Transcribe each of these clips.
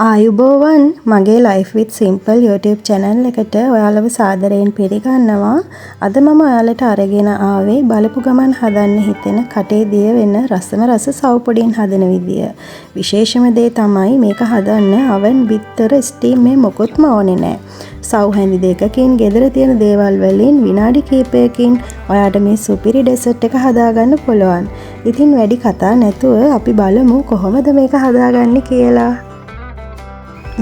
ආයුබෝවන් මගේ Life with Simple YouTube channel එකට ඔයාලව සාදරයෙන් පිළිගන්නවා. අද මම ඔයාලට අරගෙන ආවේ බලපු ගමන් හදන්න හිතෙන කටේ දිය වෙන රසම රස සව් පොඩින් හදන විදිය. විශේෂම දේ තමයි මේක හදන්න oven බිත්තර ස්ටීම් මේ මොකොත්ම ඕනේ නැහැ. සව් හැඳි දෙකකින් ගෙදර තියෙන දේවල් වලින් විනාඩි කිහිපයකින් ඔයාට මේ සුපිරි ඩෙසර්ට් එක හදාගන්න පුළුවන්. ඉතින් වැඩි කතා නැතුව අපි බලමු කොහොමද මේක හදාගන්නේ කියලා.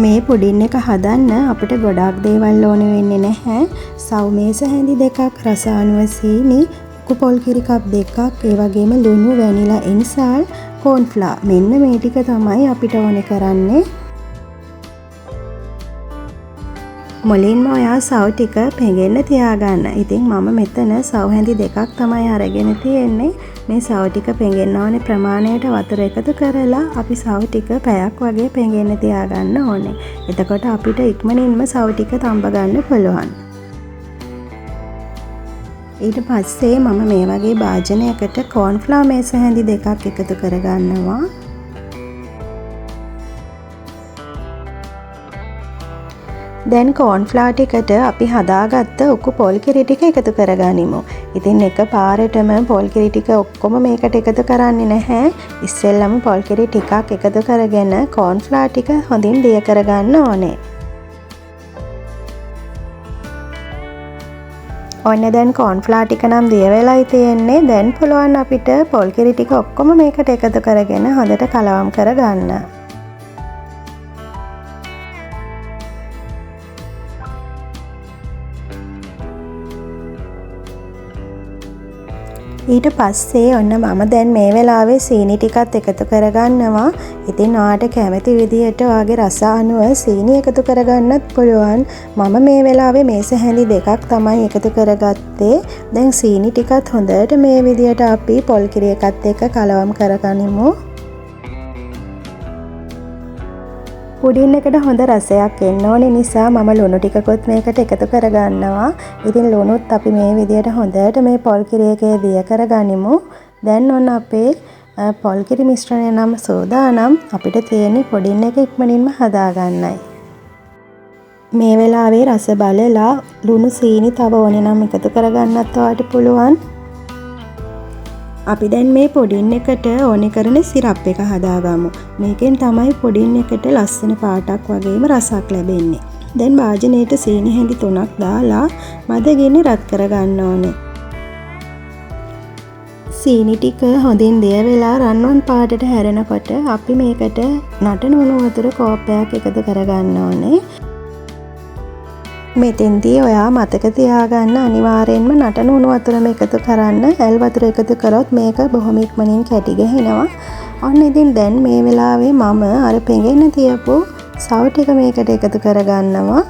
මේ පුඩින් එක හදන්න අපිට ගොඩාක් දේවල් ඕන වෙන්නේ නැහැ. සව් මේස හැඳි දෙකක්, රස අණුව සීනි, උකු පොල් කිරි කප් දෙකක්, ඒ වගේම ලුණු, වැනිලා එන්සාල්, කෝන් ෆ්ලා. මෙන්න මේ ටික තමයි අපිට ඕනේ කරන්නේ. මුලින්ම ඔයා සව් ටික පෙඟෙන්න තියාගන්න. ඉතින් මම මෙතන සව් හැඳි දෙකක් තමයි අරගෙන තියෙන්නේ. මේ සව් ටික පෙඟෙන්න ඕනේ ප්‍රමාණයට වතුර එකතු කරලා අපි සව් ටික පැයක් වගේ පෙඟෙන්න තියාගන්න ඕනේ. එතකොට අපිට ඉක්මනින්ම සව් ටික තඹ ගන්න පුළුවන්. ඊට පස්සේ මම මේ වගේ භාජනයකට කෝන් ෆ්ලා මේස හැඳි දෙකක් එකතු කරගන්නවා. දැන් කෝන් ෆ්ලා ටිකට අපි හදාගත්ත උකු පොල් කිරි ටික එකතු කරගනිමු. ඉතින් එක පාරටම පොල් කිරි ටික ඔක්කොම මේකට එකතු කරන්නේ නැහැ. ඉස්සෙල්ලම පොල් කිරි ටිකක් එකතු කරගෙන කෝන් ෆ්ලා ටික හොඳින් දිය කරගන්න ඕනේ. ඔන්න දැන් කෝන් ෆ්ලා ටික නම් දිය වෙලායි තියෙන්නේ. දැන් පුළුවන් අපිට පොල් කිරි ටික ඔක්කොම මේකට එකතු කරගෙන හොඳට කලවම් කරගන්න. ඊට පස්සේ ඔන්න මම දැන් මේ වෙලාවේ සීනි ටිකත් එකතු කරගන්නවා. ඉතින් ඔයාට කැමති විදිහට ඔයාගේ රස අනුව සීනි එකතු කරගන්නත් පුළුවන්. මම මේ වෙලාවේ මේස හැඳි දෙකක් තමයි එකතු කරගත්තේ. දැන් සීනි ටිකත් හොඳට මේ විදිහට අපි පොල් කිරි එකත් එක්ක කලවම් කරගනිමු. පුඩින් එකට හොඳ රසයක් එන්න ඕනේ නිසා මම ලුණු ටිකකුත් මේකට එකතු කරගන්නවා. ඉතින් ලුණුත් අපි මේ විදිහට හොඳට මේ පොල් කිරි එකේ දිය කරගනිමු. දැන් ඔන්න අපේ පොල් කිරි මිශ්‍රණය නම් සෝදානම්. අපිට තියෙන්නේ පුඩින් එක ඉක්මනින්ම හදාගන්නයි. මේ වෙලාවේ රස බලලා ලුණු සීනි තව ඕනේ නම් එකතු කරගන්නත් ඔයාලට පුළුවන්. අපි දැන් මේ පුඩින් එකට ඕනේ කරන සිරප් එක හදාගමු. මේකෙන් තමයි පුඩින් එකට ලස්සන පාටක් වගේම රසක් ලැබෙන්නේ. දැන් භාජනයේට සීනි හැඳි 3ක් දාලා මද ගෙන්නේ රත් කරගන්න ඕනේ. සීනි ටික හොඳින් දිය වෙලා රන්වන් පාටට හැරෙනකොට අපි මේකට නටන උණු වතුර කෝප්පයක් එකතු කරගන්න ඕනේ. මෙතෙන්දී ඔයා මතක තියාගන්න අනිවාර්යෙන්ම නටන උණු වතුරම එකතු කරන්න. ඇල් වතුර එකතු කරොත් මේක බොහොම ඉක්මනින් කැටි ගහනවා. ඔන්න ඉතින් දැන් මේ වෙලාවේ මම අර පෙඟෙන්න තියපු සව් ටික මේකට එකතු කරගන්නවා.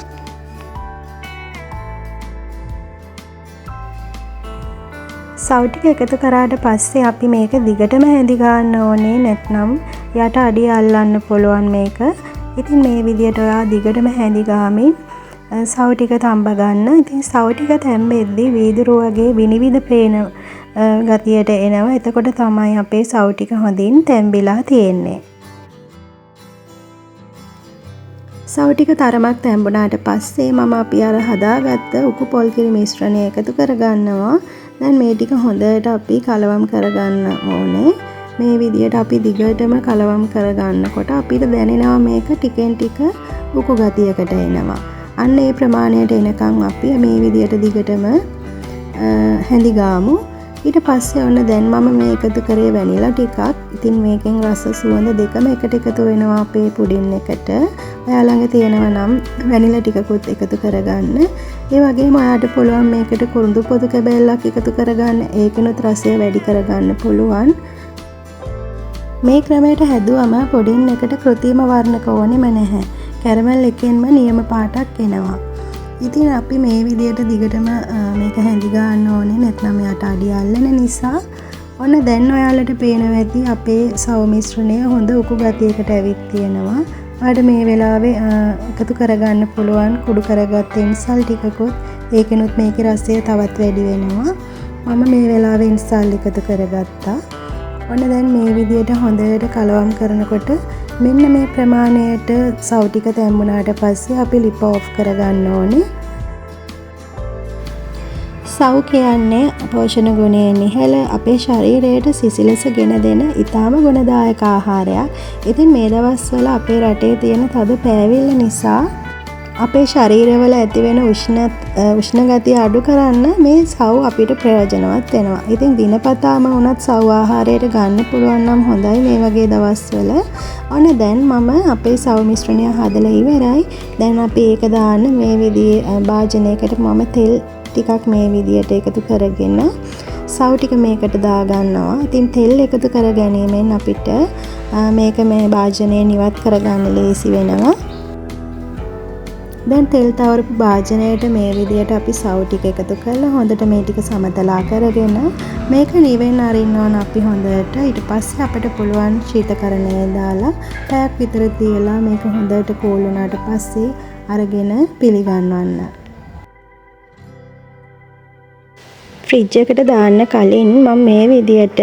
සව් ටික එකතු කරාට පස්සේ අපි මේක දිගටම හැඳි ගන්න ඕනේ. නැත්නම් යට අඩිය අල්ලන්න පුළුවන් මේක. ඉතින් මේ විදියට ඔයා දිගටම හැඳි ගාමින් සව් ටික තඹ ගන්න. ඉතින් සව් ටික තැම්බෙද්දී වීදුරු වගේ විනිවිද පේන ගතියට එනවා. එතකොට තමයි අපේ සව් ටික හොඳින් තැම්බිලා තියෙන්නේ. සව් ටික තරමක් තැම්බුණාට පස්සේ මම අපි අර හදාගත්ත උකු පොල් කිරි මිශ්‍රණය එකතු කරගන්නවා. දැන් මේ ටික හොඳට අපි කලවම් කරගන්න ඕනේ. මේ විදියට අපි දිගටම කලවම් කරගන්නකොට අපිට දැනෙනවා මේක ටිකෙන් ටික උකු ගතියකට එනවා. අන්න ඒ ප්‍රමාණයට එනකම් අපි මේ විදියට දිගටම හැඳි ගාමු. ඊට පස්සේ ඔන්න දැන් මම මේ එකතු කරේ වැනිලා ටිකක්. ඉතින් මේකෙන් රස සුවඳ දෙකම එකට එකතු වෙනවා අපේ පුඩින් එකට. ඔයා ළඟ තියෙනවා නම් වැනිලා ටිකකුත් එකතු කරගන්න. ඒ වගේම ඔයාට පුළුවන් මේකට කුරුඳු පොතු කැබැල්ලක් එකතු කරගන්න. ඒකනොත් රසය වැඩි කරගන්න පුළුවන්. මේ ක්‍රමයට හැදුවම පුඩින් එකට කෘත්‍රිම වර්ණක ඕනෙම නැහැ. කැරමල් එකෙන්ම නියම පාටක් එනවා. ඉතින් අපි මේ විදියට දිගටම මේක හැඳි ගන්න ඕනේ. නැත්නම් යට අඩිය අල්ලන නිසා. ඔන්න දැන් ඔයාලට පේනවා ඇති අපේ සව් මිශ්‍රණය හොඳ උකු ගතියකට ඇවිත් තියෙනවා. ඔයාලට මේ වෙලාවේ එකතු කරගන්න පුළුවන් කුඩු කරගත්ත එන්සල් ටිකකුත්. ඒකෙනුත් මේකේ රසය තවත් වැඩි වෙනවා. මම මේ වෙලාවේ එන්සල් එකතු කරගත්තා. ඔන්න දැන් මේ විදියට හොඳට කලවම් කරනකොට මෙන්න මේ ප්‍රමාණයට සව් ටික තැම්බුණාට පස්සේ අපි ලිප ඔෆ් කරගන්න ඕනේ. සව් කියන්නේ පෝෂණ ගුණයෙන් ඉහළ අපේ ශරීරයට සිසිලස ගෙන දෙන ඉතාම ගුණදායක ආහාරයක්. ඉතින් මේ දවස්වල අපේ රටේ තියෙන තද පෑවිල්ල නිසා අපේ ශරීරවල ඇතිවෙන උෂ්ණ ගතිය අඩු කරන්න මේ සව් අපිට ප්‍රයෝජනවත් වෙනවා. ඉතින් දිනපතාම වුණත් සව් ආහාරයට ගන්න පුළුවන් නම් හොඳයි මේ වගේ දවස්වල. ඔන්න දැන් මම අපේ සව් මිශ්‍රණය හදලා ඉවරයි. දැන් අපි ඒක දාන්න මේ විදිහේ භාජනයකට මම තෙල් ටිකක් මේ විදිහට එකතු කරගෙන සව් ටික මේකට දාගන්නවා. ඉතින් තෙල් එකතු කර ගැනීමෙන් අපිට මේක මේ භාජනයෙන් ඉවත් කරගන්න ලේසි වෙනවා. දැන් තෙල් තවරපු භාජනයට මේ විදිහට අපි සව් ටික එකතු කරලා හොඳට මේ ටික සමතලා කරගෙන මේක නිවෙන්න අරින්න ඕන අපි හොඳට. ඊට පස්සේ අපිට පුළුවන් ශීතකරණයේ දාලා පැයක් විතර තියලා මේක හොඳට කෝල් වුණාට පස්සේ අරගෙන පිළිගන්වන්න. ෆ්‍රිජ් එකට දාන්න කලින් මම මේ විදියට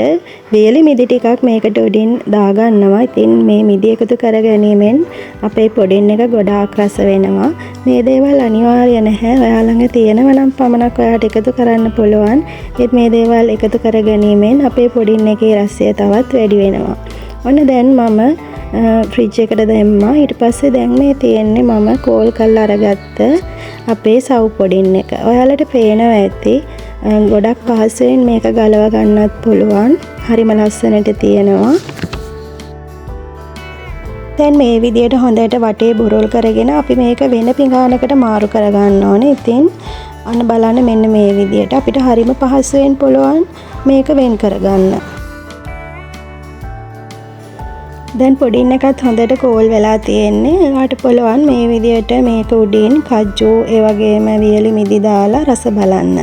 වියලි මිදි ටිකක් මේකට උඩින් දාගන්නවා. ඉතින් මේ මිදි එකතු කර ගැනීමෙන් අපේ පොඩින් එක ගොඩාක් රස වෙනවා. මේ දේවල් අනිවාර්ය නැහැ. ඔයා ළඟ තියෙනවා නම් පමණක් ඔයාට එකතු කරන්න පුළුවන්. ඒත් මේ දේවල් එකතු කර ගැනීමෙන් අපේ පොඩින් එකේ රසය තවත් වැඩි වෙනවා. ඔන්න දැන් මම ෆ්‍රිජ් එකට දැම්මා. ඊට පස්සේ දැන් මේ තියෙන්නේ මම කෝල් කරලා අරගත්ත අපේ සව් පොඩින් එක. ඔයාලට පේනවා ඇති ගොඩක් පහසුවෙන් මේක ගලව ගන්නත් පුළුවන්. හරිම ලස්සනට තියෙනවා. දැන් මේ විදියට හොඳට වටේ බුරුල් කරගෙන අපි මේක වෙන පිඟානකට මාරු කරගන්න ඕනේ. ඉතින් අන්න බලන්න මෙන්න මේ විදියට අපිට හරිම පහසුවෙන් පුළුවන් මේක වෙන් කරගන්න. දැන් පොඩින් එකත් හොඳට කෝල් වෙලා තියෙන්නේ. ඒකට පුළුවන් මේ විදියට මේක උඩින් කජ්ජු ඒ වගේම වියලි මිදි දාලා රස බලන්න.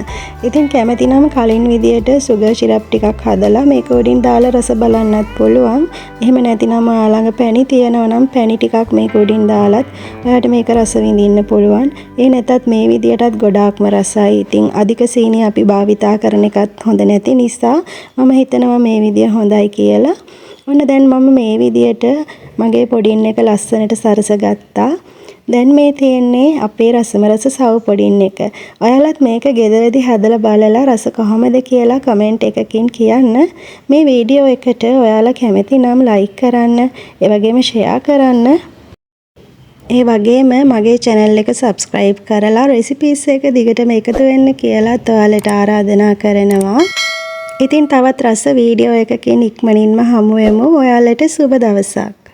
ඉතින් කැමති නම් කලින් විදියට සුගර් සිරප් ටිකක් හදලා මේක උඩින් දාලා රස බලන්නත් පුළුවන්. එහෙම නැතිනම් ඔයා ළඟ පැණි තියෙනවා නම් පැණි ටිකක් මේක උඩින් දාලත් ඔයාට මේක රස විඳින්න පුළුවන්. ඒ නැතත් මේ විදියටත් ගොඩාක්ම රසයි. ඉතින් අධික සීනි අපි භාවිතා කරන එකත් හොඳ නැති නිසා මම හිතනවා මේ විදිය හොඳයි කියලා. ඔන්න දැන් මම මේ විදියට මගේ පොඩින් එක ලස්සනට සරස ගත්තා. දැන් මේ තියෙන්නේ අපේ රසම රස සව් පොඩින් එක. ඔයාලත් මේක ගෙදරදී හදලා බලලා රස කොහමද කියලා කමෙන්ට් එකකින් කියන්න. මේ වීඩියෝ එකට ඔයාලා කැමති නම් ලයික් කරන්න, ඒ වගේම ෂෙයා කරන්න. ඒ වගේම මගේ channel එක subscribe කරලා recipes එක දිගටම එකතු වෙන්න කියලා ඔයාලට ආරාධනා කරනවා. ඉතින් තවත් රස වීඩියෝ එකකින් ඉක්මනින්ම හමු වෙමු. ඔයාලට සුබ දවසක්.